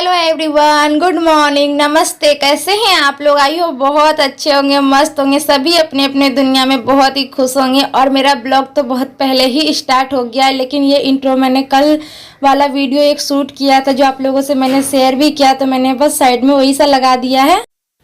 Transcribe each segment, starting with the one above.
Hello everyone, good morning, नमस्ते। कैसे हैं आप लोग? आई हो बहुत अच्छे होंगे, मस्त होंगे, सभी अपने अपने दुनिया में बहुत ही खुश होंगे। और मेरा ब्लॉग तो बहुत पहले ही स्टार्ट हो गया है, लेकिन ये इंट्रो मैंने कल वाला वीडियो एक शूट किया था जो आप लोगों से मैंने शेयर भी किया, तो मैंने बस साइड में वही सा लगा दिया है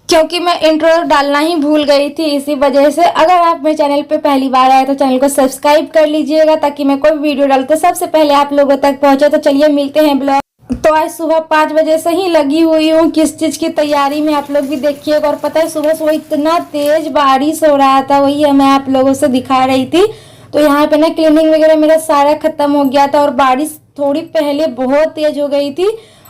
क्योंकि मैं इंट्रो डालना ही भूल गई थी। इसी वजह से अगर आप मेरे चैनल पे पहली बार आए तो चैनल को सब्सक्राइब कर लीजिएगा ताकि मैं कोई वीडियो डालूं तो सबसे पहले आप लोगों तक पहुंचे। तो चलिए मिलते हैं ब्लॉग। तो आज सुबह 5 बजे से ही लगी हुई हूँ किस चीज़ की तैयारी में, आप लोग भी देखिएगा। और पता है सुबह सुबह इतना तेज बारिश हो रहा था, वही मैं आप लोगों से दिखा रही थी। तो यहाँ पे ना क्लीनिंग वगैरह मेरा सारा खत्म हो गया था और बारिश थोड़ी पहले बहुत तेज हो गई थी।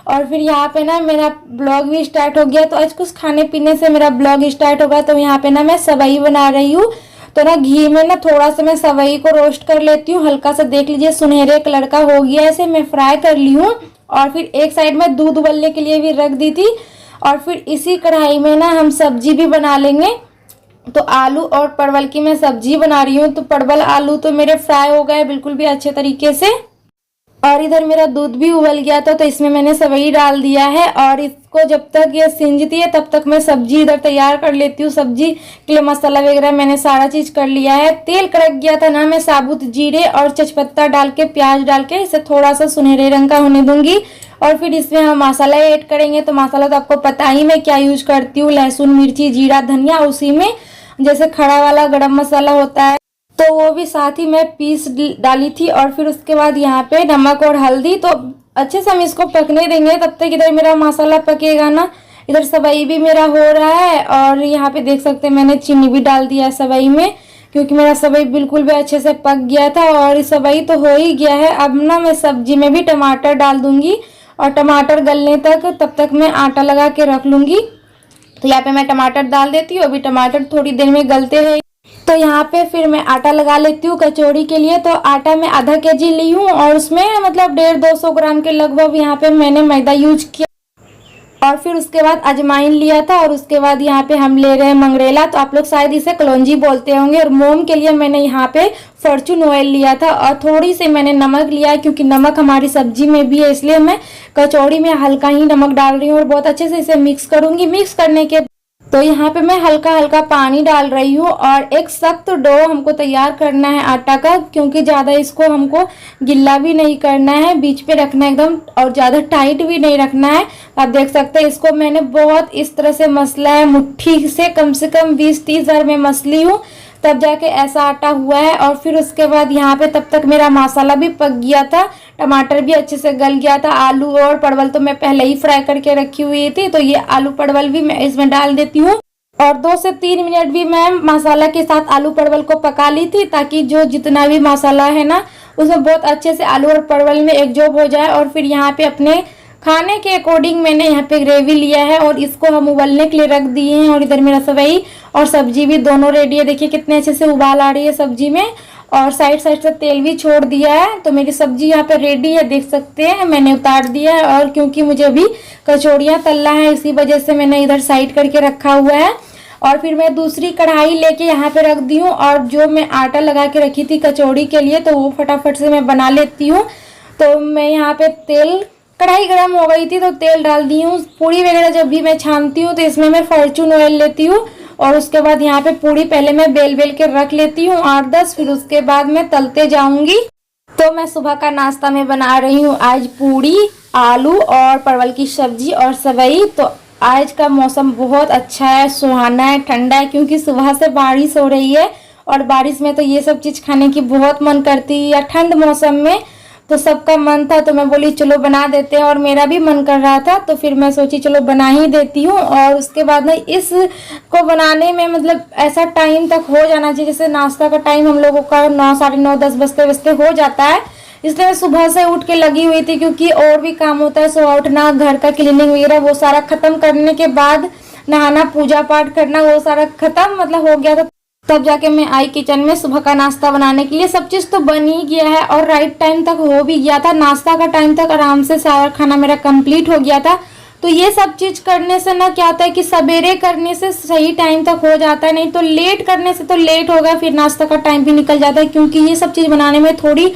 और फिर यहाँ पे ना मेरा ब्लॉग भी स्टार्ट हो गया। तो आज कुछ खाने पीने से मेरा ब्लॉग स्टार्ट होगा। तो यहाँ पे ना मैं सवई बना रही हूँ। तो ना घी में ना थोड़ा सा मैं सवई को रोस्ट कर लेती हूँ, हल्का सा देख लीजिए सुनहरे कलर का हो गया, ऐसे मैं फ्राई कर ली हूँ। और फिर एक साइड में दूध उबलने के लिए भी रख दी थी। और फिर इसी कढ़ाई में ना हम सब्जी भी बना लेंगे। तो आलू और परवल की मैं सब्जी बना रही हूँ। तो परवल आलू तो मेरे फ्राई हो गए बिल्कुल भी अच्छे तरीके से। और इधर मेरा दूध भी उबल गया था, तो इसमें मैंने सवई डाल दिया है। और इसको जब तक ये सिंजती है तब तक मैं सब्जी इधर तैयार कर लेती हूँ। सब्जी के लिए मसाला वगैरह मैंने सारा चीज कर लिया है। तेल कड़क गया था ना, मैं साबुत जीरे और तेजपत्ता डाल के प्याज डाल के इसे थोड़ा सा सुनहरे रंग का होने दूंगी। और फिर इसमें हम मसाला ऐड करेंगे। तो मसाला तो आपको पता ही मैं क्या यूज करती हूँ, लहसुन मिर्ची जीरा धनिया, उसी में जैसे खड़ा वाला गरम मसाला होता है तो वो भी साथ ही मैं पीस डाली थी। और फिर उसके बाद यहाँ पे नमक और हल्दी। तो अच्छे से हम इसको पकने देंगे, तब तक इधर मेरा मसाला पकेगा ना। इधर सवई भी मेरा हो रहा है और यहाँ पे देख सकते हैं मैंने चीनी भी डाल दिया सवई में, क्योंकि मेरा सवई बिल्कुल भी अच्छे से पक गया था। और सवई तो हो ही गया है। अब ना मैं सब्जी में भी टमाटर डाल दूंगी और टमाटर गलने तक तब तक मैं आटा लगा के रख लूंगी। तो यहाँ पे मैं टमाटर डाल देती हूँ, अभी टमाटर थोड़ी देर में गलते हैं। तो यहाँ पे फिर मैं आटा लगा लेती हूँ कचौड़ी के लिए। तो आटा मैं आधा केजी ली हूँ और उसमें मतलब 150-200 ग्राम के लगभग यहाँ पे मैंने मैदा यूज किया। और फिर उसके बाद अजवाइन लिया था और उसके बाद यहाँ पे हम ले रहे हैं मंगरेला, तो आप लोग शायद इसे कलौंजी बोलते होंगे। और मोम के लिए मैंने यहाँ पे फॉर्चून ऑयल लिया था और थोड़ी सी मैंने नमक लिया है, क्योंकि नमक हमारी सब्जी में भी है, इसलिए मैं कचौड़ी में हल्का ही नमक डाल रही हूँ। और बहुत अच्छे से इसे मिक्स करूंगी। मिक्स करने के तो यहाँ पे मैं हल्का हल्का पानी डाल रही हूँ। और एक सख्त डो हमको तैयार करना है आटा का, क्योंकि ज़्यादा इसको हमको गिल्ला भी नहीं करना है, बीच पे रखना है एकदम, और ज़्यादा टाइट भी नहीं रखना है। आप देख सकते हैं इसको मैंने बहुत इस तरह से मसला है, मुट्ठी से कम 20-30 बार मैं मसली हूँ तब जाके ऐसा आटा हुआ है। और फिर उसके बाद यहाँ पे तब तक मेरा मसाला भी पक गया था, टमाटर भी अच्छे से गल गया था, आलू और परवल तो मैं पहले ही फ्राई करके रखी हुई थी। तो ये आलू परवल भी मैं इसमें डाल देती हूँ। और 2 से 3 मिनट भी मैं मसाला के साथ आलू परवल को पका ली थी, ताकि जो जितना भी मसाला है ना उसमें बहुत अच्छे से आलू और परवल में एकजुट हो जाए। और फिर यहाँ पे अपने खाने के अकॉर्डिंग मैंने यहाँ पे ग्रेवी लिया है और इसको हम उबलने के लिए रख दिए हैं। और इधर मेरा सवई और सब्जी भी दोनों रेडी है। देखिए कितने अच्छे से उबाल आ रही है सब्जी में, और साइड साइड से तेल भी छोड़ दिया है। तो मेरी सब्जी यहाँ पे रेडी है, देख सकते हैं मैंने उतार दिया है। और क्योंकि मुझे अभी कचौड़ियाँ तलना है, इसी वजह से मैंने इधर साइड करके रखा हुआ है। और फिर मैं दूसरी कढ़ाई लेके यहाँ पे रख दी हूँ। और जो मैं आटा लगा के रखी थी कचौड़ी के लिए, तो वो फटाफट से मैं बना लेती हूँ। तो मैं यहाँ पे तेल, कढ़ाई गर्म हो गई थी तो तेल डाल दी हूँ। पूड़ी वगैरह जब भी मैं छानती हूँ तो इसमें मैं फॉर्चून ऑयल लेती हूँ। और उसके बाद यहाँ पे पूड़ी पहले मैं बेल बेल के रख लेती हूँ 8-10, फिर उसके बाद मैं तलते जाऊंगी। तो मैं सुबह का नाश्ता में बना रही हूँ आज पूड़ी, आलू और परवल की सब्जी और सवई। तो आज का मौसम बहुत अच्छा है, सुहाना है, ठंडा है, क्योंकि सुबह से बारिश हो रही है। और बारिश में तो ये सब चीज़ खाने की बहुत मन करती है, या ठंड मौसम में तो सबका मन था, तो मैं बोली चलो बना देते हैं। और मेरा भी मन कर रहा था, तो फिर मैं सोची चलो बना ही देती हूँ। और उसके बाद ना इसको बनाने में मतलब ऐसा टाइम तक हो जाना चाहिए, जैसे नाश्ता का टाइम हम लोगों का 9, 9:30, 10 बजते बजते हो जाता है। इसलिए मैं सुबह से उठ के लगी हुई थी, क्योंकि और भी काम होता है, सुबह उठना, घर का क्लीनिंग वगैरह वो सारा खत्म करने के बाद नहाना, पूजा पाठ करना, वो सारा खत्म मतलब हो गया था। तब जाके मैं आई किचन में सुबह का नाश्ता बनाने के लिए। सब चीज़ तो बन ही गया है और राइट टाइम तक हो भी गया था, नाश्ता का टाइम तक आराम से सारा खाना मेरा कंप्लीट हो गया था। तो ये सब चीज़ करने से ना क्या होता है कि सवेरे करने से सही टाइम तक हो जाता है, नहीं तो लेट करने से तो लेट होगा, फिर नाश्ता का टाइम भी निकल जाता है, क्योंकि ये सब चीज़ बनाने में थोड़ी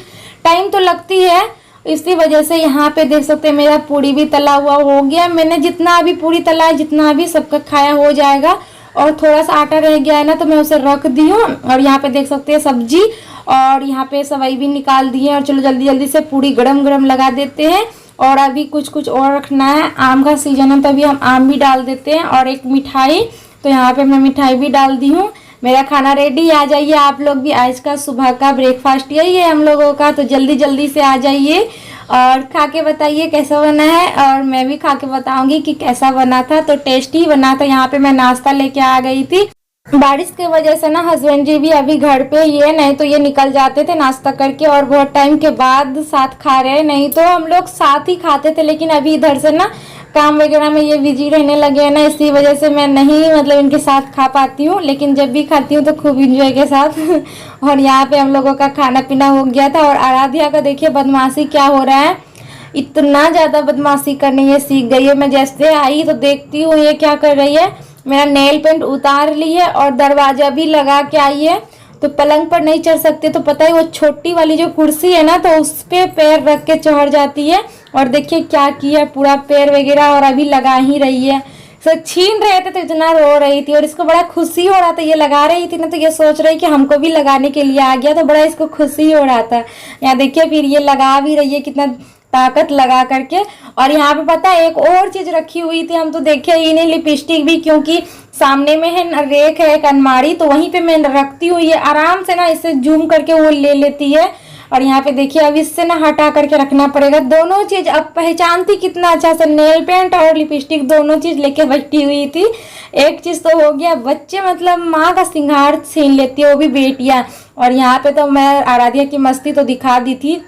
टाइम तो लगती है। इसी वजह से यहाँ पे देख सकते हैं मेरा पूरी भी तला हुआ हो गया। मैंने जितना अभी पूरी तला है, जितना अभी सबका खाया हो जाएगा। और थोड़ा सा आटा रह गया है ना, तो मैं उसे रख दी हूँ। और यहाँ पे देख सकते हैं सब्जी और यहाँ पे सवाई भी निकाल दी है। और चलो जल्दी जल्दी से पूरी गरम गरम लगा देते हैं। और अभी कुछ कुछ और रखना है, आम का सीजन है तो अभी हम आम भी डाल देते हैं। और एक मिठाई, तो यहाँ पे मैं मिठाई भी डाल दी हूँ। मेरा खाना रेडी, आ जाइए आप लोग भी। आज का सुबह का ब्रेकफास्ट यही है हम लोगों का, तो जल्दी जल्दी से आ जाइए और खा के बताइए कैसा बना है। और मैं भी खा के बताऊंगी कि कैसा बना था। तो टेस्टी बना था। यहाँ पे मैं नाश्ता लेके आ गई थी। बारिश की वजह से ना हस्बैंड जी भी अभी घर पे ही है, नहीं तो ये निकल जाते थे नाश्ता करके और बहुत टाइम के बाद साथ खा रहे हैं। नहीं तो हम लोग साथ ही खाते थे, लेकिन अभी इधर से ना काम वगैरह में ये बिजी रहने लगे हैं ना, इसी वजह से मैं नहीं मतलब इनके साथ खा पाती हूँ। लेकिन जब भी खाती हूँ तो खूब इंजॉय के साथ। और यहाँ पे हम लोगों का खाना पीना हो गया था। और आराध्या का देखिए बदमाशी क्या हो रहा है, इतना ज़्यादा बदमाशी करनी ये सीख गई है। मैं जैसे आई तो देखती हूँ ये क्या कर रही है, मेरा नेल पेंट उतार ली है और दरवाजा भी लगा के आई है। तो पलंग पर नहीं चढ़ सकते, तो पता है वो छोटी वाली जो कुर्सी है ना, तो उस पे पैर रख के चढ़ जाती है। और देखिए क्या किया, पूरा पैर वगैरह और अभी लगा ही रही है। सब छीन रहे थे तो इतना रो रही थी और इसको बड़ा खुशी हो रहा था। ये लगा रही थी ना, तो ये सोच रही कि हमको भी लगाने के लिए आ गया, तो बड़ा इसको खुशी हो रहा था। यहाँ देखिए फिर ये लगा भी रही है कितना ताकत लगा करके। और यहाँ पे पता है एक और चीज रखी हुई थी, हम तो देखे ही नहीं, लिपस्टिक भी, क्योंकि सामने में है रेक है एक अलमारी, तो वहीं पे मैं रखती हूँ। ये आराम से ना इसे जूम करके वो ले लेती है। और यहाँ पे देखिए अब इससे ना हटा करके रखना पड़ेगा। दोनों चीज अब पहचानती कितना अच्छा से, नेल पेंट और लिपस्टिक दोनों चीज लेके बैठी हुई थी। एक चीज तो हो गया, बच्चे मतलब माँ का श्रृंगार छीन लेती है, वो भी बेटियां। और यहाँ पे तो मैं आराध्या की मस्ती तो दिखा दी थी।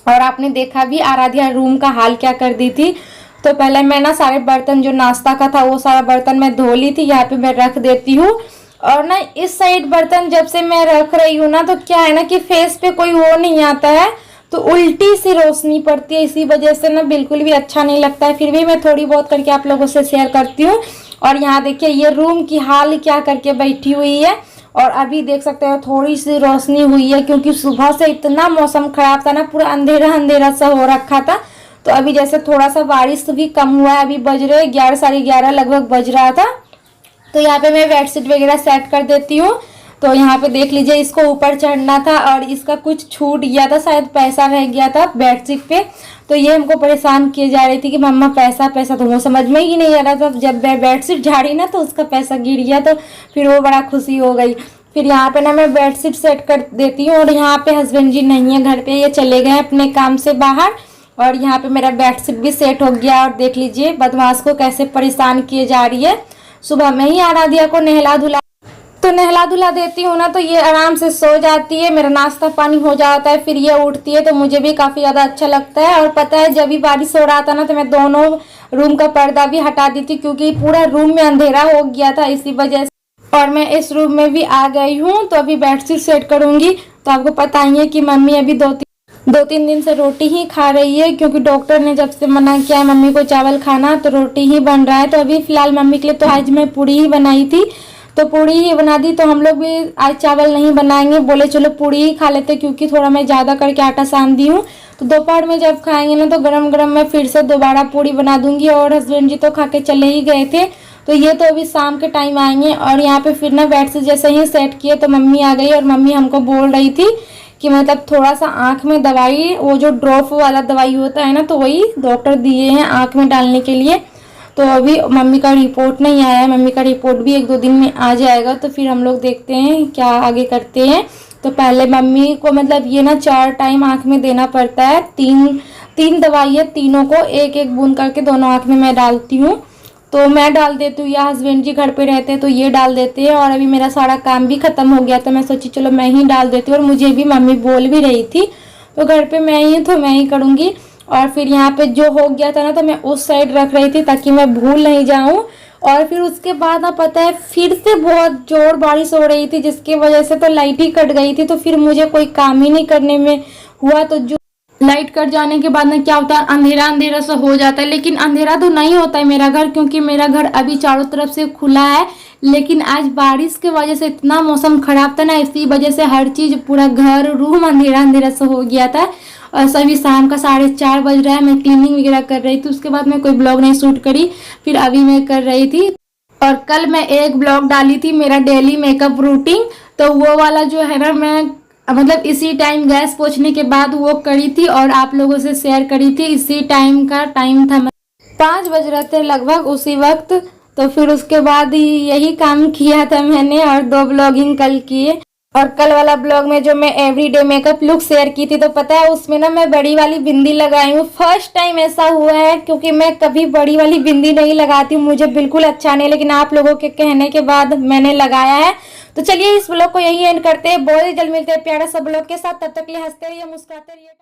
और आपने देखा भी आराध्या रूम का हाल क्या कर दी थी। तो पहले मैं ना सारे बर्तन जो नाश्ता का था वो सारा बर्तन मैं धो ली थी, यहाँ पे मैं रख देती हूँ। और ना इस साइड बर्तन जब से मैं रख रही हूँ ना, तो क्या है ना कि फेस पे कोई वो नहीं आता है, तो उल्टी सी रोशनी पड़ती है, इसी वजह से ना बिल्कुल भी अच्छा नहीं लगता है। फिर भी मैं थोड़ी बहुत करके आप लोगों से शेयर करती हूँ। और यहाँ देखिए ये रूम की हाल क्या करके बैठी हुई है। और अभी देख सकते हो थोड़ी सी रोशनी हुई है, क्योंकि सुबह से इतना मौसम खराब था ना, पूरा अंधेरा अंधेरा सा हो रखा था। तो अभी जैसे थोड़ा सा बारिश भी कम हुआ है, अभी बज रहे 11 साढ़े 11 लगभग बज रहा था। तो यहाँ पे मैं बेडशीट वगैरह सेट कर देती हूँ। तो यहाँ पे देख लीजिए इसको ऊपर चढ़ना था और इसका कुछ छूट गया था, शायद पैसा रह गया था बेडशीट पे। तो ये हमको परेशान किए जा रही थी कि मम्मा पैसा पैसा, तो वो समझ में ही नहीं आ रहा था। जब बेडशीट झाड़ी ना तो उसका पैसा गिर गया, तो फिर वो बड़ा खुशी हो गई। फिर यहाँ पे ना मैं बेडशीट सेट कर देती हूँ। और यहाँ पे हस्बैंड जी नहीं है घर पे, ये चले गए अपने काम से बाहर। और यहाँ पे मेरा बेडशीट भी सेट हो गया। और देख लीजिए बदमाश को कैसे परेशान किए जा रही है। सुबह में ही आराध्या को नहला धुला देती हूँ ना, तो ये आराम से सो जाती है, मेरा नाश्ता पानी हो जाता है, फिर ये उठती है, तो मुझे भी काफ़ी ज़्यादा अच्छा लगता है। और पता है जब भी बारिश हो रहा था ना, तो मैं दोनों रूम का पर्दा भी हटा दी थी, क्योंकि पूरा रूम में अंधेरा हो गया था, इसी वजह से। और मैं इस रूम में भी आ गई हूँ, तो अभी बेडशीट सेट करूँगी। तो आपको पता ही है कि मम्मी अभी दो तीन दिन से रोटी ही खा रही है, क्योंकि डॉक्टर ने जब से मना किया है मम्मी को चावल खाना, तो रोटी ही बन रहा है। तो अभी फिलहाल मम्मी के लिए तो आज मैं पूड़ी ही बनाई थी, तो पूड़ी ही बना दी। तो हम लोग भी आज चावल नहीं बनाएंगे, बोले चलो पूड़ी ही खा लेते, क्योंकि थोड़ा मैं ज़्यादा करके आटा सान दी हूँ। तो दोपहर में जब खाएंगे ना, तो गरम गरम मैं फिर से दोबारा पूड़ी बना दूंगी। और हस्बैंड जी तो खा के चले ही गए थे, तो ये तो अभी शाम के टाइम आएंगे। और यहाँ पे फिर ना बेडशीट जैसे ही सेट किए तो मम्मी आ गई। और मम्मी हमको बोल रही थी कि मतलब थोड़ा सा आँख में दवाई, वो जो ड्रॉप वाला दवाई होता है ना, तो वही डॉक्टर दिए हैं आँख में डालने के लिए। तो अभी मम्मी का रिपोर्ट नहीं आया है, मम्मी का रिपोर्ट भी 1-2 दिन में आ जाएगा। तो फिर हम लोग देखते हैं क्या आगे करते हैं। तो पहले मम्मी को मतलब ये ना 4 टाइम आँख में देना पड़ता है, तीन दवाई है, तीनों को एक एक बूंद करके दोनों आँख में मैं डालती हूँ। तो मैं डाल देती हूँ या हस्बैंड जी घर पे रहते हैं तो ये डाल देते हैं। और अभी मेरा सारा काम भी ख़त्म हो गया, तो मैं सोची चलो मैं ही डाल देती हूँ। और मुझे भी मम्मी बोल भी रही थी, तो घर पे मैं ही तो मैं ही करूँगी। और फिर यहाँ पे जो हो गया था ना, तो मैं उस साइड रख रही थी ताकि मैं भूल नहीं जाऊँ। और फिर उसके बाद ना पता है फिर से बहुत जोर बारिश हो रही थी, जिसकी वजह से तो लाइट ही कट गई थी। तो फिर मुझे कोई काम ही नहीं करने में हुआ। तो जो लाइट कट जाने के बाद ना क्या होता है, अंधेरा अंधेरा सा हो जाता है। लेकिन अंधेरा तो नहीं होता है मेरा घर, क्योंकि मेरा घर अभी चारों तरफ से खुला है। लेकिन आज बारिश के वजह से इतना मौसम खराब था ना, इसी वजह से हर चीज़ पूरा घर रूम अंधेरा अंधेरा सा हो गया था। और सभी शाम का 4:30 बज रहा है। मैं क्लीनिंग वगैरह कर रही थी, उसके बाद मैं कोई ब्लॉग नहीं शूट करी, फिर अभी मैं कर रही थी। और कल मैं एक ब्लॉग डाली थी मेरा डेली मेकअप रूटीन, तो वो वाला जो है ना मैं मतलब इसी टाइम गैस पोंछने के बाद वो करी थी और आप लोगों से शेयर करी थी। इसी टाइम का टाइम था, 5 बज रहे थे लगभग उसी वक्त। तो फिर उसके बाद ही यही काम किया था मैंने और 2 ब्लॉगिंग कल किए। और कल वाला ब्लॉग में जो मैं एवरीडे मेकअप लुक शेयर की थी, तो पता है उसमें ना मैं बड़ी वाली बिंदी लगाई हूँ। फर्स्ट टाइम ऐसा हुआ है, क्योंकि मैं कभी बड़ी वाली बिंदी नहीं लगाती हूँ, मुझे बिल्कुल अच्छा नहीं, लेकिन आप लोगों के कहने के बाद मैंने लगाया है। तो चलिए इस ब्लॉग को यही एंड करते हैं, बहुत ही जल्द मिलते हैं प्यारा सा ब्लॉग के साथ। तब तक के लिए हंसते रहिए, मुस्कुराते रहिए।